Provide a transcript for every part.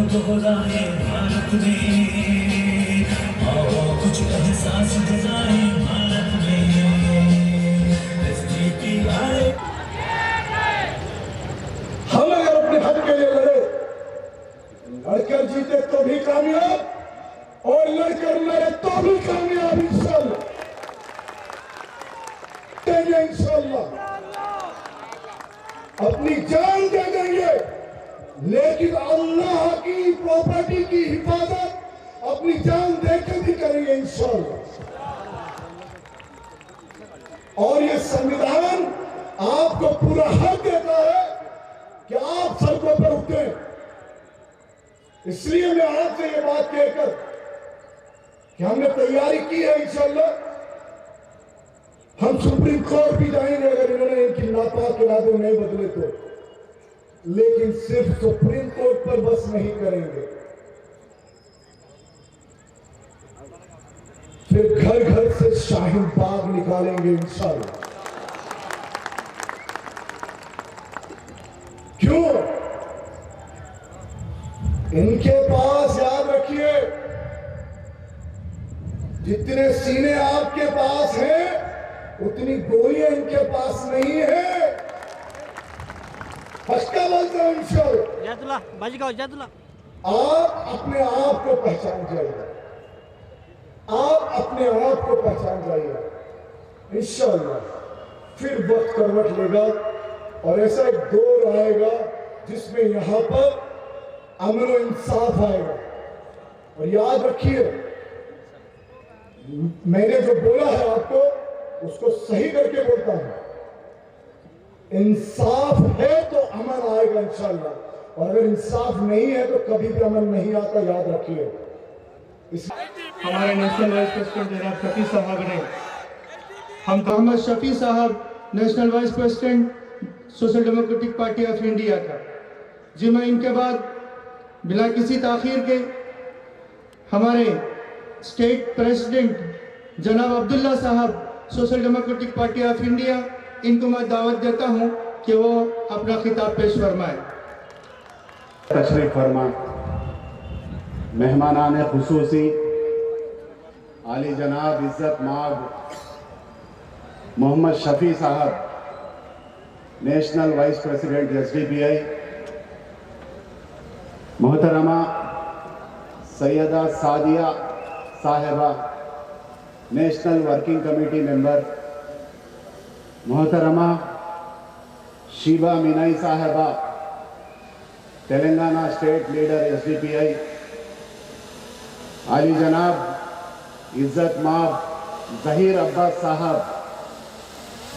दोहराए भारत में, आओ कुछ एहसास जगाए भारत में। SDPI हम अगर अपने हक के लिए लड़े, लड़कर जीते तो भी कामयाब, और लड़कर मरे तो भी कामयाब इंशाल्लाह। इंशाल्लाह अपनी जान दे देंगे, लेकिन अल्लाह की प्रॉपर्टी की हिफाजत अपनी जान देकर भी करेंगे इंशाल्लाह। और ये संविधान आपको पूरा हक देता है कि आप सड़कों पर उठे। इसलिए मैं आपसे ये बात कहकर कि हमने तैयारी की है, इंशाल्लाह हम सुप्रीम कोर्ट भी जाएंगे अगर इन्होंने इनकी नापाक इरादे नहीं बदले तो। लेकिन सिर्फ सुप्रीम कोर्ट पर बस नहीं करेंगे, फिर घर घर से शाहीन बाग निकालेंगे इंशाल्लाह। क्यों? इनके पास, याद रखिए, जितने सीने आपके पास हैं उतनी गोलियां इनके पास नहीं है। पक्का बोलता हूं इंशाल्लाह। जैदुल्ला बाजीगाव जैदुल्ला, आप अपने आप को पहचान जाइए, आप अपने आप को पहचान जाइए इंशाल्लाह। फिर वक्त करवट लेगा और ऐसा एक दौर आएगा जिसमें यहां पर अमन और इंसाफ आएगा। और याद रखिए, मैंने जो बोला है आपको उसको सही करके बोलता हूं। इंसाफ है तो अमन आएगा इंशाल्लाह, और अगर इंसाफ नहीं है तो कभी भी अमन नहीं आता, याद रखिए। हमारे नेशनल वाइस प्रेसिडेंट जनाब शफी साहब ने हम मोहम्मद शफी साहब national vice president social democratic party of India का, जी मैं इनके बाद बिना किसी ताखीर के हमारे स्टेट प्रेसिडेंट जनाब अब्दुल्ला साहब social democratic party of India, इनको मैं दावत देता हूं कि वो अपना खिताब पेश फरमाए। तशरीफ फरमा मेहमानान खुसूसी आली जनाब इज़्ज़त माब मोहम्मद शफी साहब नेशनल वाइस प्रेसिडेंट SDPI, मोहतरमा सैयदा सादिया साहिबा नेशनल वर्किंग कमेटी मेंबर, मोहतरमा शीबा मीनाई साहिबा तेलंगाना स्टेट लीडर SDPI, आली जनाब इज़्ज़त माब जहीर अब्बास साहब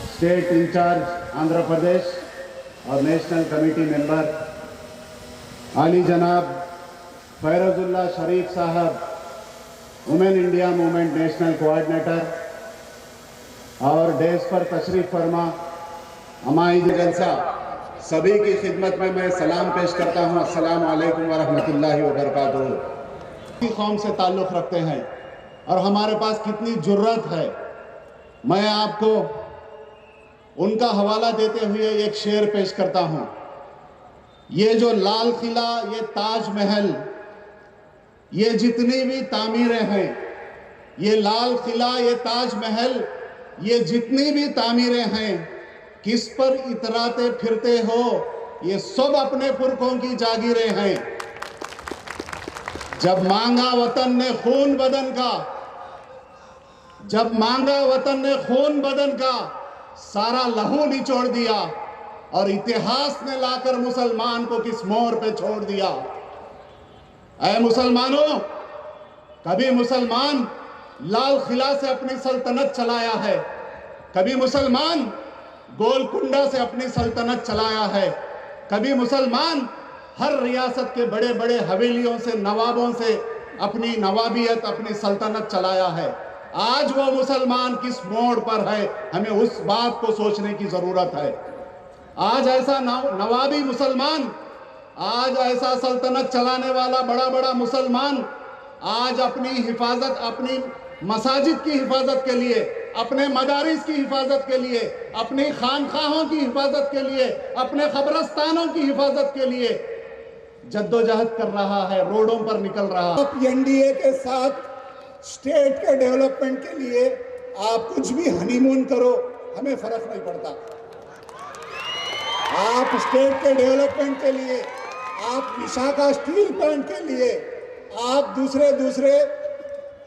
स्टेट इंचार्ज आंध्र प्रदेश और नेशनल कमेटी मेंबर, आली जनाब फैरजुल्ला शरीफ साहब women India movement national coordinator, और डेस्क पर तशरीफ फरमा हमारी जलसा सभी की खिदमत में मैं सलाम पेश करता हूँ। अस्सलाम वालेकुम व रहमतुल्लाहि व बरकातुहू। कौम से ताल्लुक़ रखते हैं और हमारे पास कितनी जुर्रत है। मैं आपको उनका हवाला देते हुए एक शेर पेश करता हूँ। ये जो लाल किला, ये ताजमहल, ये जितनी भी तामीरें हैं, ये लाल किला, ये ताजमहल, ये जितनी भी तामीरें हैं, किस पर इतराते फिरते हो, ये सब अपने पुरखों की जागीरें हैं। जब मांगा वतन ने खून बदन का, जब मांगा वतन ने खून बदन का, सारा लहू निचोड़ दिया, और इतिहास ने लाकर मुसलमान को किस मोड़ पे छोड़ दिया। ऐ मुसलमानों, कभी मुसलमान लाल किला से अपनी सल्तनत चलाया है, कभी मुसलमान गोलकुंडा से अपनी सल्तनत चलाया है, कभी मुसलमान हर रियासत के बड़े बड़े हवेलियों से, नवाबों से अपनी नवाबियत, अपनी सल्तनत चलाया है। आज वो मुसलमान किस मोड़ पर है, हमें उस बात को सोचने की जरूरत है। आज ऐसा नवाबी मुसलमान, आज ऐसा सल्तनत चलाने वाला बड़ा बड़ा मुसलमान आज अपनी हिफाजत, अपनी मसाजिद की हिफाजत के लिए, अपने मदारिस की हिफाजत के लिए, अपनी खानखाहों की हिफाजत के लिए, अपने कब्रस्तानों की हिफाजत के लिए जद्दोजहद कर रहा है, रोडों पर निकल रहा है। आप एनडीए के साथ स्टेट के डेवलपमेंट के लिए आप कुछ भी हनीमून करो, हमें फर्क नहीं पड़ता। आप स्टेट के डेवलपमेंट के लिए, आप विशाखा स्टील प्लांट के लिए, आप दूसरे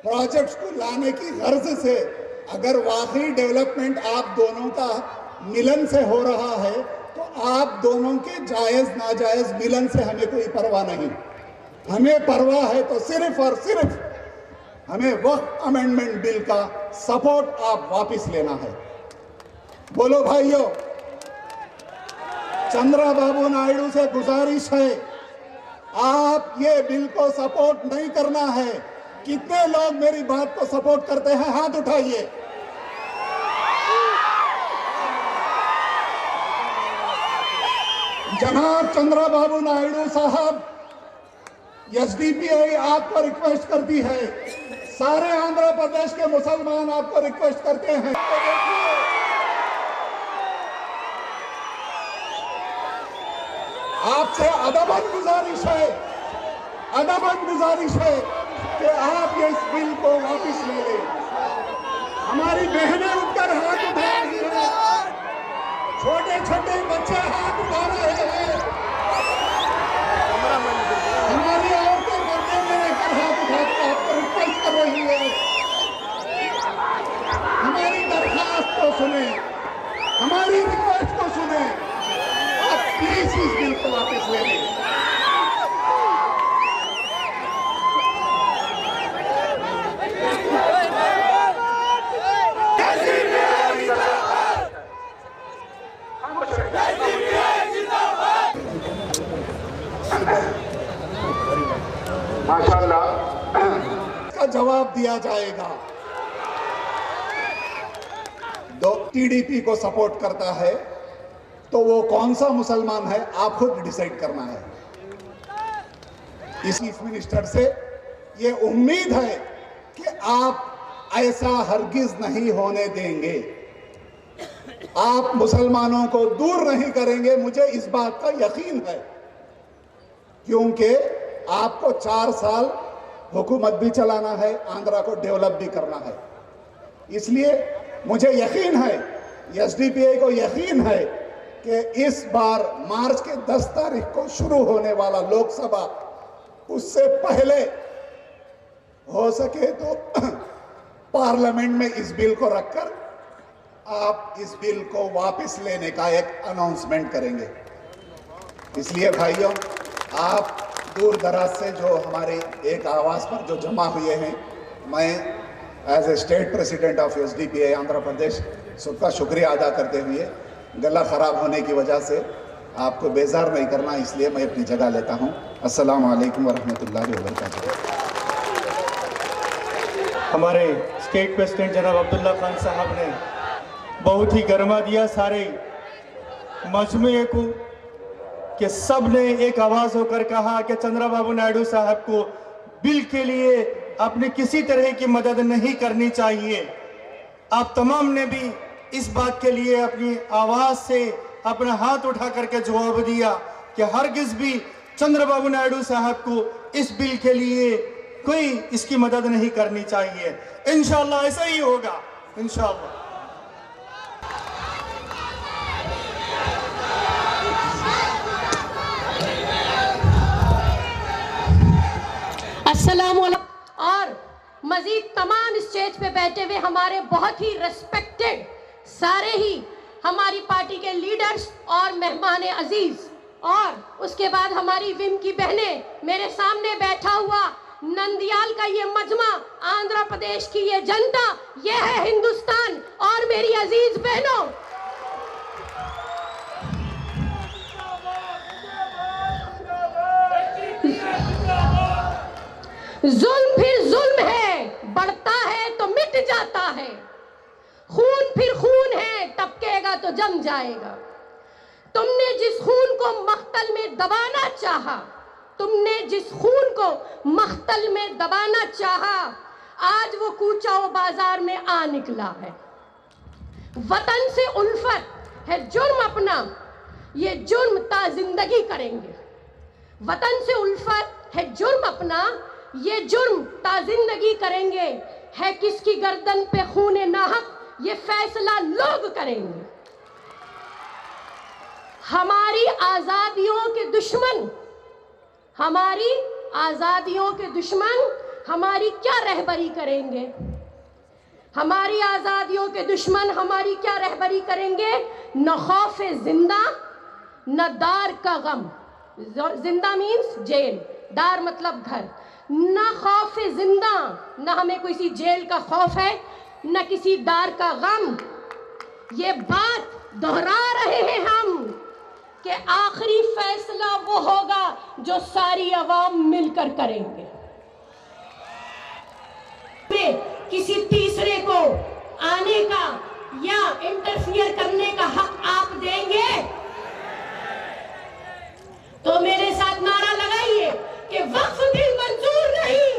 प्रोजेक्ट्स को लाने की गर्ज से, अगर वाकई डेवलपमेंट आप दोनों का मिलन से हो रहा है तो आप दोनों के जायज नाजायज मिलन से हमें कोई परवाह नहीं। हमें परवाह है तो सिर्फ और सिर्फ हमें वक्फ अमेंडमेंट बिल का सपोर्ट आप वापस लेना है। बोलो भाइयों, चंद्रबाबू नायडू से गुजारिश है, आप ये बिल को सपोर्ट नहीं करना है। कितने लोग मेरी बात को सपोर्ट करते हैं, हाथ उठाइए। जनाब चंद्रबाबू नायडू साहब, एसडीपीआई आपको रिक्वेस्ट करती है, सारे आंध्र प्रदेश के मुसलमान आपको रिक्वेस्ट करते हैं, आपसे अदबन गुजारिश है कि आप ये इस बिल को वापस ले लें। हमारी बहनें उठकर हाथ उठा रही हैं, छोटे छोटे बच्चे हाथ उठा रहे हैं, हमारी औरतें पर्दे में रहकर हाथ उठाकर आपको रिक्वेस्ट कर रही है। हमारी दरखास्त को सुने, हमारी रिक्वेस्ट को सुने, आप प्लीज इस बिल को वापस ले लें। माशाअल्लाह का जवाब दिया जाएगा। दो टीडीपी को सपोर्ट करता है तो वो कौन सा मुसलमान है, आप खुद डिसाइड करना है। इस चीफ मिनिस्टर से ये उम्मीद है कि आप ऐसा हरगिज नहीं होने देंगे, आप मुसलमानों को दूर नहीं करेंगे, मुझे इस बात का यकीन है, क्योंकि आपको 4 साल हुकूमत भी चलाना है, आंध्रा को डेवलप भी करना है। इसलिए मुझे यकीन है, एसडीपीआई को यकीन है कि इस बार मार्च के 10 तारीख को शुरू होने वाला लोकसभा, उससे पहले हो सके तो पार्लियामेंट में इस बिल को रखकर आप इस बिल को वापस लेने का एक अनाउंसमेंट करेंगे। इसलिए भाइयों, आप दूर दराज से जो हमारे एक आवाज़ पर जो जमा हुए हैं, मैं as a state president of SDPI Andhra Pradesh सबका शुक्रिया अदा करते हुए, गला ख़राब होने की वजह से आपको बेजार नहीं करना, इसलिए मैं अपनी जगह लेता हूँ। अस्सलाम वालेकुम वरहमतुल्लाहि वबरकातुहू। हमारे स्टेट प्रेसिडेंट जनाब अब्दुल्ला खान साहब ने बहुत ही गरमा दिया सारे मजमे को, कि सब ने एक आवाज़ होकर कहा कि चंद्रबाबू नायडू साहब को बिल के लिए अपनी किसी तरह की मदद नहीं करनी चाहिए। आप तमाम ने भी इस बात के लिए अपनी आवाज़ से अपना हाथ उठा करके जवाब दिया कि हरगिज़ भी चंद्रबाबू नायडू साहब को इस बिल के लिए कोई इसकी मदद नहीं करनी चाहिए। इंशाअल्लाह ऐसा ही होगा, इंशाअल्लाह। अस्सलामुअलैकुम। और मजीद तमाम स्टेज पे बैठे हुए हमारे बहुत ही रिस्पेक्टेड सारे ही हमारी पार्टी के लीडर्स और मेहमान अजीज, और उसके बाद हमारी विम की बहनें, मेरे सामने बैठा हुआ नंदियाल का ये मजमा, आंध्र प्रदेश की ये जनता, ये है हिंदुस्तान। और मेरी अजीज बहनों, जुल्म फिर जुल्म है, बढ़ता है तो मिट जाता है, खून फिर खून है, टपकेगा तो जम जाएगा। तुमने जिस खून को मख्तल में दबाना चाहा, तुमने जिस खून को मख्तल में दबाना चाहा, आज वो कूचा वो बाजार में आ निकला है। वतन से उल्फत है जुर्म अपना, ये जुर्म ता जिंदगी करेंगे। वतन से उल्फत है जुर्म अपना, ये जुर्म ताजिंदगी करेंगे, है किसकी गर्दन पे खूने नाहक, ये फैसला लोग करेंगे। हमारी आजादियों के दुश्मन, हमारी आजादियों के दुश्मन हमारी क्या रहबरी करेंगे? हमारी आजादियों के दुश्मन हमारी क्या रहबरी करेंगे? न खौफ जिंदा न दार का गम। जिंदा मीन्स जेल, दार मतलब घर। न खौफ जिंदा, न हमें किसी जेल का खौफ है, न किसी दार का गम। ये बात दोहरा रहे हैं हम कि आखिरी फैसला वो होगा जो सारी अवाम मिलकर करेंगे। किसी तीसरे को आने का या इंटरफियर करने का हक आप देंगे? तो मेरे साथ नारा लगाइए कि वक्फ बिल मंजूर नहीं।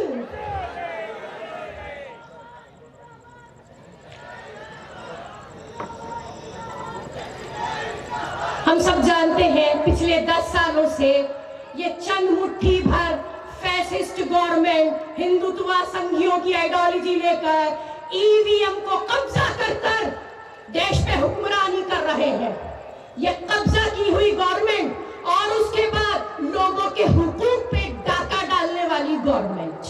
हम सब जानते हैं पिछले 10 सालों से ये चंद मुट्ठी भर फैसिस्ट गवर्नमेंट हिंदुत्व संघियों की आइडियोलॉजी लेकर ईवीएम को कब्जा कर देश पे हुक्मरानी कर रहे हैं। ये कब्जा की हुई गवर्नमेंट और उसके बाद लोगों के हुकूक पे डाका डालने वाली गवर्नमेंट,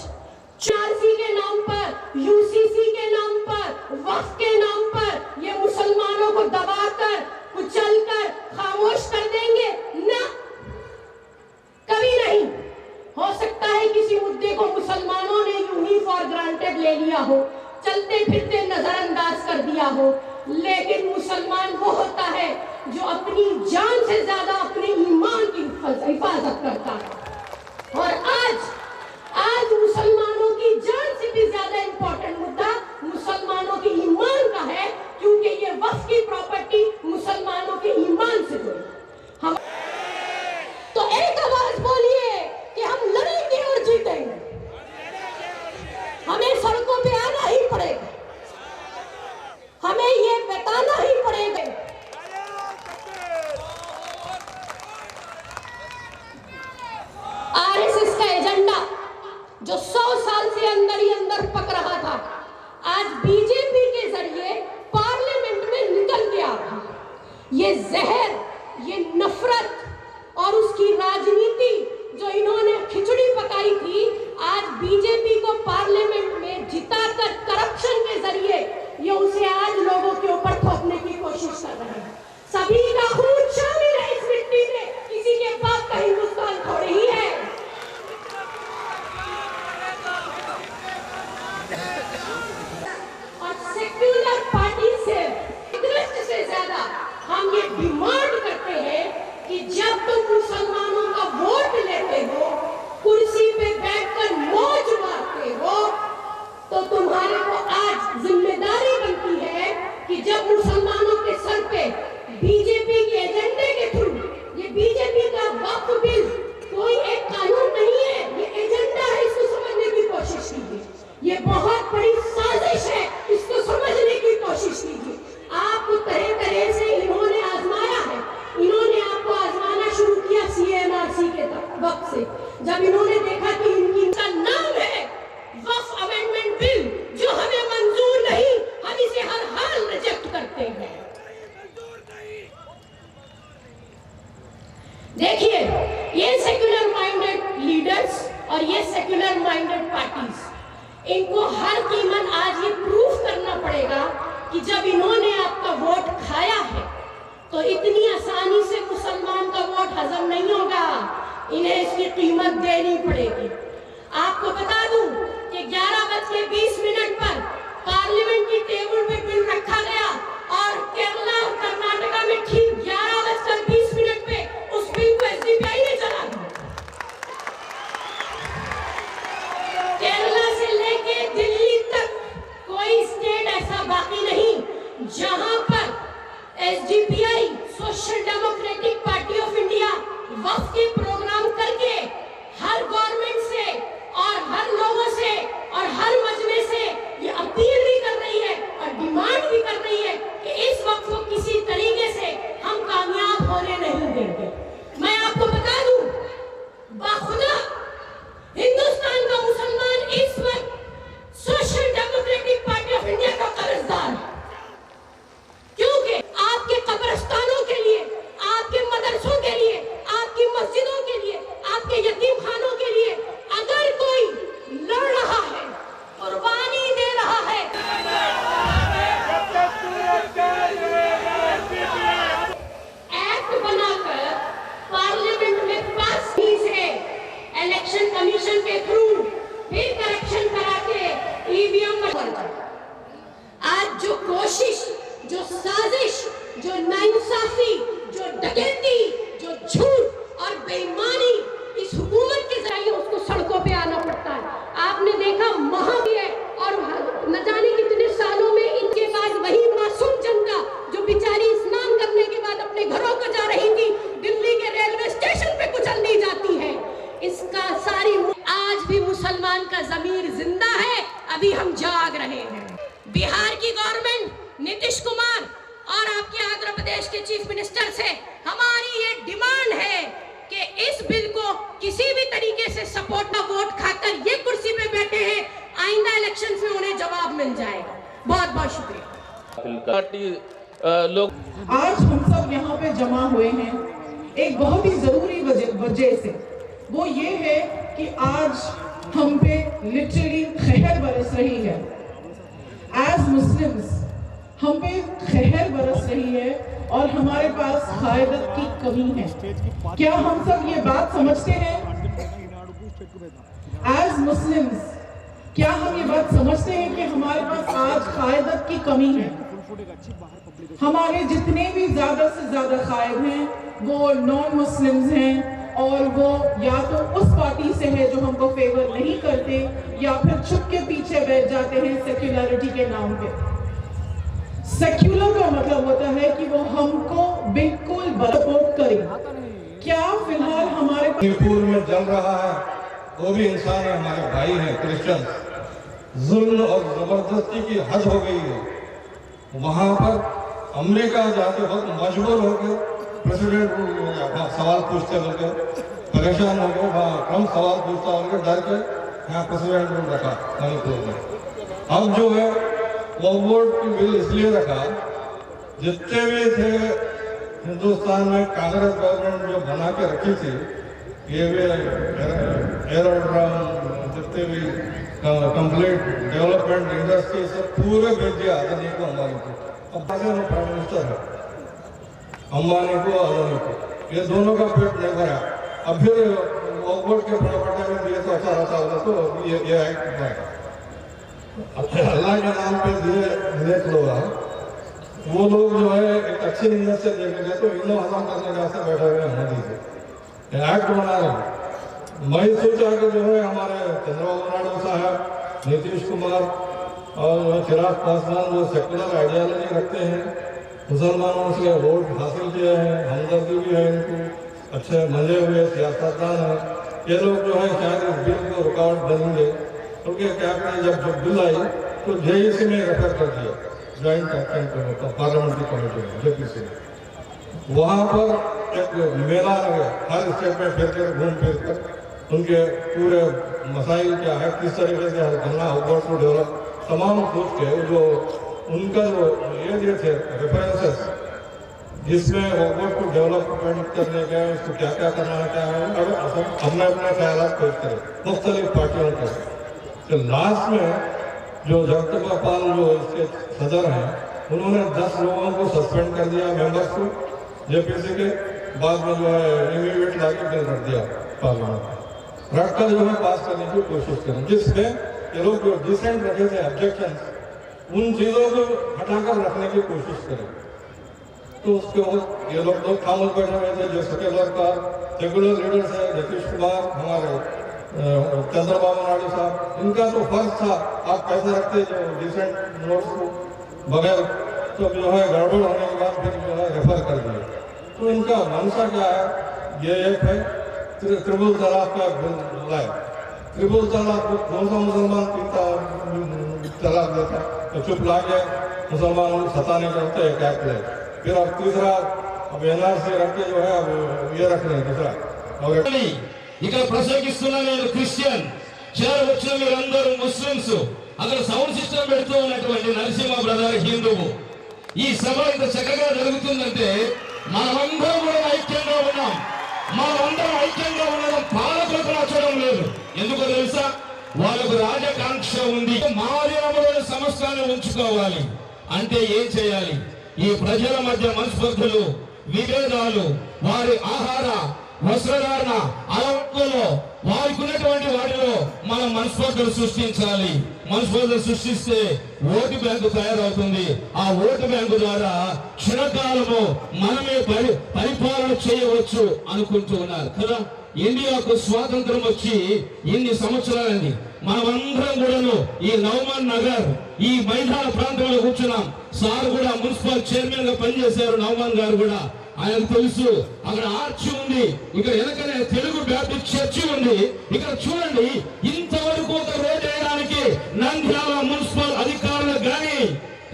चारसी के नाम पर, यूसीसी के नाम पर, वक्फ के नाम पर ये मुसलमानों को दबाकर कुचलकर खामोश कर देंगे ना, कभी नहीं। हो सकता है किसी मुद्दे को मुसलमानों ने यूं ही फॉर ग्रांटेड ले लिया हो, चलते फिरते नजरअंदाज कर दिया हो, लेकिन मुसलमान वो होता है जो अपनी जान से ज्यादा अपने ईमान की हिफाजत करता है। और आज मुसलमानों की जान से भी ज्यादा इंपॉर्टेंट मुद्दा मुसलमानों के ईमान का है, क्योंकि ये वक्फ की प्रॉपर्टी मुसलमानों के ईमान से जुड़ी। हम तो एक आवाज बोलिए कि हम लड़ेंगे और जीतेंगे। हमें सड़कों पे आना ही पड़ेगा, हमें ये बताना ही पड़ेगा। आरएसएस का एजेंडा जो 100 साल से अंदर ही अंदर पक रहा था, आज बीजेपी के जरिए पार्लियामेंट में निकल के आ रहा। ये जहर, ये नफरत और उसकी राजनीति जो इन्होंने खिचड़ी पकाई थी, आज बीजेपी को पार्लियामेंट में जिताकर करप्शन के जरिए ये उसे आज लोगों के ऊपर थोपने की कोशिश कर रहे हैं। सभी का खून शामिल है इस मिट्टी में, किसी के बाप का हिंदुस्तान थोड़ी ही है। और सेक्युलर पार्टी से ज्यादा हम ये डिमांड करते हैं कि जब तुम मुसलमानों का वोट लेते हो, कुर्सी पे बैठकर मौज मारते हो, तो तुम्हारे को आज जिम्मेदारी बनती है कि जब मुसलमानों के सर पे बीजेपी के एजेंडे के थ्रू, ये बीजेपी का वक्फ बिल कोई एक कानून नहीं है, ये एजेंडा है, इसको समझने की कोशिश कीजिए। ये बहुत बड़ी साजिश है, इसको समझने की कोशिश कीजिए। आपको तरह तरह से इन्होंने आजमाया है, इन्होंने आपको आजमाना शुरू किया CMRC के वक्त से, जब इन्होंने देखा कि इनका नाम है वक्फ अमेंडमेंट बिल, जो हमें मंजूर नहीं, हम इसे हर हाल रिजेक्ट करते हैं। देखिए, ये सेक्युलर माइंडेड लीडर्स और ये सेक्युलर माइंडेड पार्टीज, इनको हर कीमत आज ये प्रूफ करना पड़ेगा कि जब इन्होंने आपका वोट खाया है तो इतनी आसानी से मुसलमान का वोट हजम नहीं होगा, इन्हें इसकी कीमत देनी पड़ेगी। आपको बता दूं कि 11:20 पर पार्लियामेंट की टेबल पे बिल रखा गया और केरला और कर्नाटका में ठीक 11:20 पे उस बिल को SDPI ने चला दिया। केरला से लेके दिल्ली तक कोई स्टेट ऐसा बाकी नहीं जहां पर SDPI, social democratic party of India, वक्फ के प्रोग्राम करके हर गवर्नमेंट से और हर लोगों से और हर मजमे से ये अपील भी कर रही है और डिमांड भी कर रही है कि इस वक्त को किसी तरीके से हम कामयाब होने नहीं देंगे। मैं आपको बता दूं, के थ्रू फिर करेक्शन करा के ईवीएम में आज जो कोशिश, जो साजिश, जो नाइंसाफी, जो डकैती, जो झूठ और बेईमानी इस हुकूमत के जरिए उसको सड़कों पे आना पड़ता है। आपने देखा महावीर और न जाने कितने सालों में इनके बाद वही मासूम जनता जो बेचारी स्नान करने के बाद अपने घरों को जा रही थी, दिल्ली के रेलवे स्टेशन पे कुचल दी जाती है। इसका सारी आज भी मुसलमान का ज़मीर जिंदा है, अभी हम जाग रहे हैं। बिहार की गवर्नमेंट, नीतीश कुमार और आपके आंध्र प्रदेश के चीफ मिनिस्टर से हमारी ये डिमांड है कि इस बिल को किसी भी तरीके से सपोर्ट का वोट खाकर ये कुर्सी पे बैठे हैं, आइंदा इलेक्शन में उन्हें जवाब मिल जाएगा। बहुत बहुत शुक्रिया। लोग आज हम सब यहाँ पे जमा हुए हैं एक बहुत ही जरूरी वजह से, वो ये है कि आज हम पे लिटरली कहर बरस रही है। एज मुस्लिम्स हम पे कहर बरस रही है और हमारे पास कायदत की कमी है। क्या हम सब ये बात समझते हैं? एज मुस्लिम्स क्या हम ये बात समझते हैं कि हमारे पास आज कायदत की कमी है? हमारे जितने भी ज्यादा से ज्यादा कायद हैं वो नॉन मुस्लिम्स हैं और वो या तो उस पार्टी से है जो हमको फेवर नहीं करते या फिर छुप के पीछे बैठ जाते हैं सेक्युलरिटी के नाम पे। सेक्युलर का मतलब होता है कि वो हमको बिल्कुल सपोर्ट करें। क्या फिलहाल हमारे मणिपुर में जल रहा है, वो भी इंसान है, हमारे भाई हैं क्रिश्चियन। जुल्म और जबरदस्ती की हद हो गई है। वहां पर अमेरिका जाते वक्त मजबूर हो गए, प्रेसिडेंट सवाल पूछते होंगे, परेशान हो गए, वहाँ ट्रम्प सवाल पूछता होंगे, डर के यहाँ प्रेसिडेंट रूम रखा मणिपुर में। अब जो है वो वोट की बिल इसलिए रखा, जितने भी थे हिंदुस्तान में कांग्रेस गवर्नमेंट जो बना के रखी थी, ये भी एरोड्रम, जितने भी कंप्लीट डेवलपमेंट इंडस्ट्री सब पूरे भेज दिया अदानी को, अंबानी को। अब प्राइम मिनिस्टर है, अंबानी को, अदानी को, ये दोनों का पेट नहीं भरा। अब फिर वोट के प्रॉपर्टी में दिए तो अच्छा रहता होगा, तो ये एक्ट है अल्लाह के नाम पे दिए लोग, वो लोग जो है एक अच्छी नीयत से देखेंगे तो इन्हों हजम करने के वास्ते बैठे हुए हैं मोदी से एक्ट बना रहे। मैं सोचा कि जो है हमारे चंद्रबाबू नायडू साहब, नीतीश कुमार और चिराग पासवान जो सेकुलर आइडियालॉजी रखते हैं, मुसलमानों से वोट हासिल किए हैं, हमदर्दी भी है इनको, अच्छे मजे हुए सियासतदान हैं, ये लोग जो है शायद इस बिल को रुकावट देंगे। क्योंकि क्या करें, जब बिल आई तो जेईसी में रेफर कर दिया, joint action committee, parliamentary committee में जेपीसी में। वहाँ पर एक मेला लगे, हर स्टेट में फिर कर घूम फिर कर उनके पूरे मसाइल क्या है, किस तरीके से हल करना होगा को डेवलप तमाम सोच के जो उनका जो ये थे रेफरेंसेस, जिसमें वोट को डेवलपमेंट करने का उसको क्या क्या करना है, क्या है, अब अपने अपने ख्याल पेश करें मुख्तलिफ पार्टियों के। तो लास्ट में जो जगदपाल जो इसके सदर हैं, उन्होंने 10 लोगों को सस्पेंड कर दिया, मेंबर्स को जेपीसी के। बाद में जो है इमीडिएट लाके बिल रख दिया पार्लियामेंट में, रखकर जो है पास करने की कोशिश करें, जिसमें ये लोग जो डिसेंट रखे थे ऑब्जेक्शन, उन चीज़ों को हटाकर रखने की कोशिश करें। तो उसके बाद ये लोग खामोश बैठे हुए थे, जो सेकुलर लीडर्स है, नीतीश कुमार, हमारे चंद्रबाबू नायडू साहब, इनका तो फर्ज था आप कैसे रखते जो डिसेंट नोट्स को बगैर, तो जो है गड़बड़ होने के बाद फिर जो है रेफर कर दिए। तो इनका मंशा क्या है, ये एक है त्रिपुल तलाक का बिल लाए। त्रिपुल तलाक कौन सा मुसलमान तलाक देता, तो चुप ला के मुसलमानों को सताने करते एक एक्ट ले। फिर अब तीसरा अब एनआरसी रख के जो है अब ये रख रहे हैं दूसरा। और ఇక్కడ ప్రసంగిస్తున్నా నేను క్రిస్టియన్, చివరి వచ్చిన మీరందరూ ముస్లిమ్స్, అక్కడ సౌండ్ సిస్టమ్ పెడుతూ ఉన్నటువంటి నరసింహ బ్రదర్ హిందువు. ఈ సభ ఇంత చక్కగా జరుగుతుందంటే మనమందరం కూడా ఐక్యంగా ఉన్నాం. మనమందరం ఐక్యంగా ఉండడం పాలకులకు నచ్చడం లేదు. ఎందుకో తెలుసా? వాళ్ళకు రాజకాంక్ష ఉంది. మాధ్యమంలోని సమస్యలను ఉంచుకోవాలి అంటే ఏం చేయాలి? ఈ ప్రజల మధ్య మనస్పర్ధలు, విభేదాలు, వారి ఆహార వస్త్రధారణ, అలంకలో వారికి ఉన్నటువంటి వాటిలో మనం మనస్ఫూర్తిని సృష్టించాలి. మనస్ఫూర్తిని సృష్టిస్తే ఓటు బ్యాంకు తయారవుతుంది. ఆ ఓటు బ్యాంకు ద్వారా క్షణకాలము మనమే పరిపాలన చేయవచ్చు అనుకుంటూ ఉన్నారు కదా. ఇండియాకు స్వాతంత్రం వచ్చి ఇన్ని సంవత్సరాలైంది. మనమందరం కూడాను ఈ నవమాన్ నగర్ ఈ మైదాన ప్రాంతంలో కూర్చున్నాం. సార్ కూడా మున్సిపల్ చైర్మన్ గా పనిచేశారు. నవమాన్ గారు కూడా ఆయనకు తెలుసు. అక్కడ ఆర్చి ఉంది, ఇక్కడ వెనకనే తెలుగు బ్యాప్టిస్ట్ చర్చి ఉంది. ఇక్కడ చూడండి, ఇంతవరకు ఒక రోడ్ వేయడానికి నంద్యాల మున్సిపల్ అధికారులకు కానీ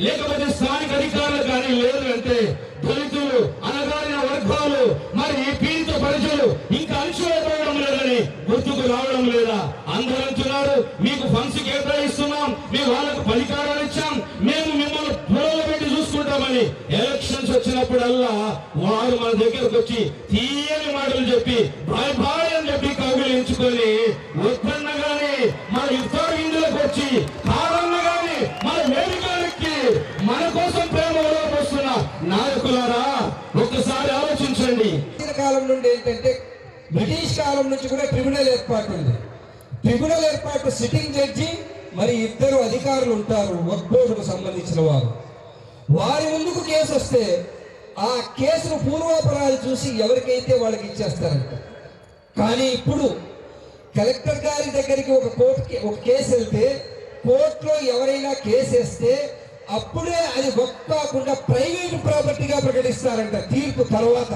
లేకపోతే స్థానిక అధికారులకు కానీ లేదు అంటే దళితులు, అనగారిన వర్గాలు, మరి పీడిత ప్రజలు ఇంకా అణచివేయబడడం లేదని గుర్తుకు రావడం లేదా? అందరూ అంటున్నారు మీకు ఫండ్స్ కేటాయిస్తున్నాం, మేము వాళ్ళకు పరికారాలు ఇచ్చాం, మేము మిమ్మల్ని పొడవలు పెట్టి చూసుకుంటామని. ఎలక్షన్స్ వచ్చినప్పుడల్లా వారు మన దగ్గరకు వచ్చి తీయని మాటలు చెప్పి బాయ్ బాయ్ అని చెప్పి కౌగిలించుకొని వద్దన్నగానే మన ఇద్దరు ఇందులోకి వచ్చి కాదన్నగానే మన వేదికలకి మన కోసం ప్రేమ వస్తున్న నాయకులారా ఒక్కసారి ఆలోచించండి. కాలం నుండి ఏంటంటే బ్రిటిష్ కాలం నుంచి కూడా ట్రిబ్యునల్ ఏర్పాటు ఉంది. ట్రిబ్యునల్ ఏర్పాటు సిట్టింగ్ జడ్జి మరి ఇద్దరు అధికారులు ఉంటారు వక్ఫ్ బోర్డుకు సంబంధించిన వారు. వారి ముందుకు కేసు వస్తే ఆ కేసును పూర్వాపరాలు చూసి ఎవరికైతే వాళ్ళకి ఇచ్చేస్తారంట. కానీ ఇప్పుడు కలెక్టర్ గారి దగ్గరికి ఒక కేసు వెళ్తే కోర్టులో ఎవరైనా కేసు వేస్తే అప్పుడే అది వక్ఫ్ కాకుండా ప్రైవేట్ ప్రాపర్టీగా ప్రకటిస్తారంట. తీర్పు తర్వాత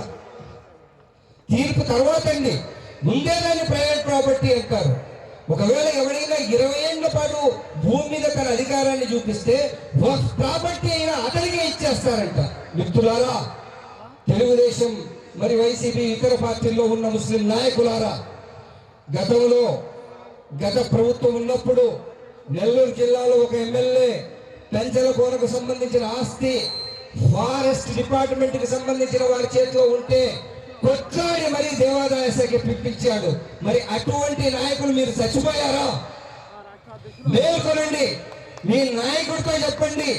అండి, ముందే దాన్ని ప్రైవేట్ ప్రాపర్టీ అంటారు. ఒకవేళ ఎవరైనా 20 ఏళ్ల పాటు భూమి మీద తన అధికారాన్ని చూపిస్తే వక్ఫ్ ప్రాపర్టీ అయినా అతనికే ఇచ్చేస్తారంట. మిత్రులారా, తెలుగుదేశం మరి వైసీపీ ఇతర పార్టీల్లో ఉన్న ముస్లిం నాయకులారా, గత ప్రభుత్వం ఉన్నప్పుడు నెల్లూరు జిల్లాలో ఒక ఎమ్మెల్యే పెంచల కోనకు సంబంధించిన ఆస్తి ఫారెస్ట్ డిపార్ట్మెంట్ కి సంబంధించిన వారి చేతిలో ఉంటే కొట్లాడి మరి దేవాదాయ శాఖ పిలిపించాడు. మరి అటువంటి నాయకులు మీరు చచ్చిపోయారా? మేల్కొనండి, మీ నాయకుడితో చెప్పండి,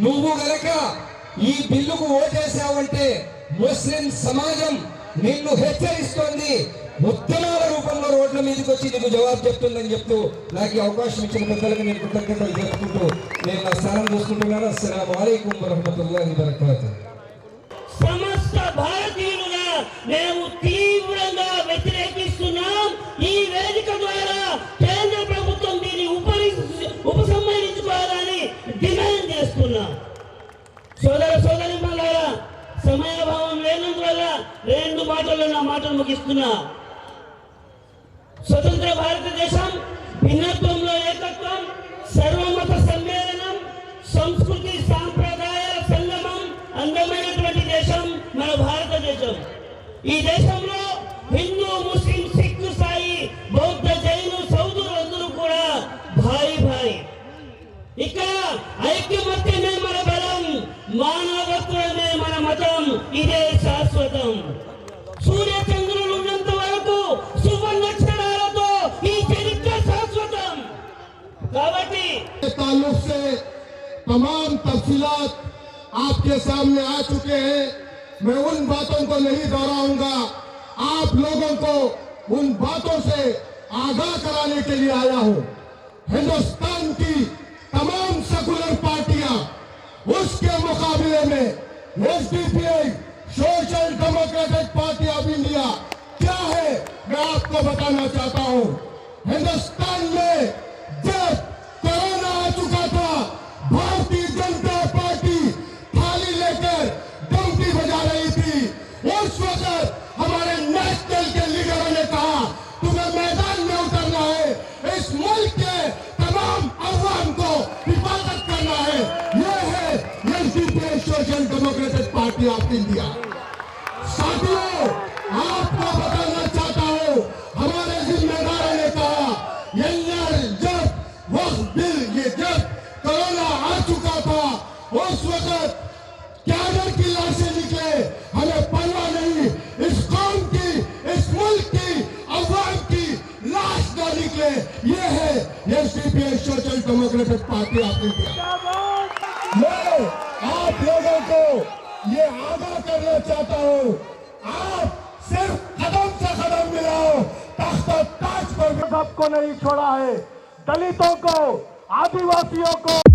నువ్వు గనక ఈ బిల్లుకు ఓటేసావంటే ముస్లిం సమాజం నిన్ను హెచ్చరిస్తోంది, ఉద్యమాల రూపంలో రోడ్ల మీదకి వచ్చి నీకు జవాబు చెప్తుందని చెప్తూ నాకు ఈ అవకాశం ఇచ్చిన పెద్దలకు నేను కృతజ్ఞతలు జరుపుకుంటూ నేను నా స్థానం చూసుకుంటున్నాను. అస్సలాము అలైకుం వరహ్మతుల్లాహి వబరకాతుహు. సమస్త భారతీయులుగా మేము తీవ్రంగా వ్యతిరేకిస్తున్నాం. ఈ వేదిక ద్వారా కేంద్ర ప్రభుత్వం దీన్ని ఉపసంహరించుకోవాలని డిమాండ్ చేస్తున్నాం. సోదరీమణులారా, సమయాభావం లేనందువల్ల 2 మాటల్లో నా మాటలు ముగిస్తున్నా. స్వతంత్ర భారతదేశం భిన్నత్వంలో ఏకత్వం, సర్వమత సమ్మేళనం, సంస్కృతి సాంప్రదాయాల సంగమం, అందమైనటువంటి దేశం మన భారతదేశం. ఈ దేశంలో హిందూ, ముస్లిం, సిక్, సాయి, బౌద్ధ, జైను, సౌదులందరూ కూడా భాయి. ఇక్కడ ఐక్యమత్యమే మన బలం, మానవత్వమే మన మతం, ఇదే శాశ్వతం. సూర్య చంద్రులు ఉన్నంత వరకు సువర్ణక్షరాలతో ఈ చరిత్ర శాశ్వతం. కాబట్టి ताल्लुक से तमाम तफसीलात आपके सामने आ चुके हैं. मैं उन बातों को नहीं दोहराऊंगा. आप लोगों को उन बातों से आगाह कराने के लिए आया हूं. हिंदुस्तान की तमाम सेकुलर पार्टियां, उसके मुकाबले में SDPI social democratic party of India क्या है मैं आपको बताना चाहता हूं. हिंदुस्तान में जब कोरोना आ चुका था, भारतीय जनता पार्टी थाली लेकर डंकी बजा रही थी. उस वक्त हमारे नेशनल के लीडरों ने कहा तुम्हें मैदान में उतरना है, इस मुल्क के तमाम अवाम को हिफाजत करना है. ये है SDPI social democratic party of India. साथियों, आपको बताना चाहता हूं, हमारे जिम्मेदारों ने कहा जब कोरोना आ चुका था उस वक्त कैडर की लाशें निकले, हमें परवाह नहीं, इस कौम की, इस मुल्क की, अवाम की लाश न निकले. ये है SDPI social democratic party of India. मैं आप लोगों को ये आगाह करना चाहता हूं, आप सिर्फ कदम से कदम मिलाओ, तख्त ताज सबको नहीं छोड़ा है, दलितों को, आदिवासियों को